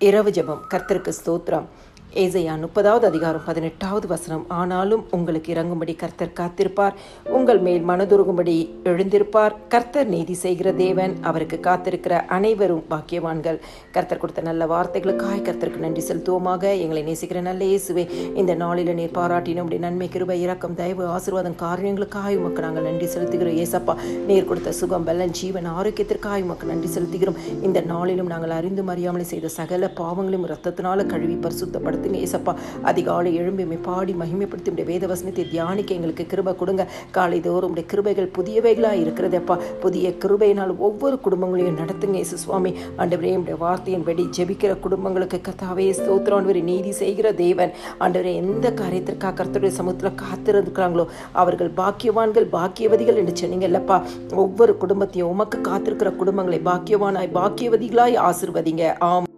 இரவு ஜெபம். கர்த்தருக்கு ஸ்தோத்திரம். ஏசாயா 30வது அதிகாரம் 18வது வசனம். ஆனாலும் உங்களுக்கு இறங்கும்படி கர்த்தர் காத்திருப்பார், உங்கள் மேல் மனதுருகும்படி எழுந்திருப்பார். கர்த்தர் நீதி செய்கிற தேவன், அவருக்கு காத்திருக்கிற அனைவரும் பாக்கியவான்கள். கர்த்தர் கொடுத்த நல்ல வார்த்தைகளுக்காய் கர்த்தருக்கு நன்றி செலுத்துவோமாக. எங்களை நேசிக்கிற நல்ல இயேசுவே, இந்த நாளில் நீர் பாராட்டின உடைய நன்மை, கிருபை, இரக்கம், தயவு, ஆசீர்வாதம், காரியங்களுக்காய் உமக்கு நாங்கள் நன்றி செலுத்துகிறோம். ஏசப்பா, நீர் கொடுத்த சுகம், பலன், ஜீவன், ஆரோக்கியத்திற்காய் உமக்கு நன்றி செலுத்துகிறோம். இந்த நாளிலும் நாங்கள் அறிந்தும் அறியாமலே செய்த சகல பாவங்களையும் இரத்தத்தினால கழுவி பரிசுத்தப்படுத்துங்க ஏசப்பா. அதிகாலை எழும்பி பாடி மகிமைப்படுத்தி உடைய வேத வசனத்தை தியானிக்க எங்களுக்கு கிருபை கொடுங்க. காலை தோறும் உடைய கிருபைகள் புதியவைகளாக இருக்கிறதப்பா. புதிய கிருபையினால் ஒவ்வொரு குடும்பங்களையும் நடத்துங்க இயேசு சுவாமி. ஆண்டவரே, உடைய வார்த்தையின் படி ஜெபிக்கிற குடும்பங்களுக்கு கர்த்தாவே ஸ்தோத்திரம். ஆண்டவரே, நீதி செய்கிற தேவன், ஆண்டவரே, எந்த காரியத்திற்காக கர்த்தருடைய சமூகத்தில் காத்திருக்கிறாங்களோ அவர்கள் பாக்கியவான்கள், பாக்கியவதிகள் என்று சொன்னீங்கல்லப்பா. ஒவ்வொரு குடும்பத்தையும் உமக்கு காத்திருக்கிற குடும்பங்களை பாக்கியவானாய் பாக்கியவதிகளாய் ஆசீர்வதிங்க. ஆம்.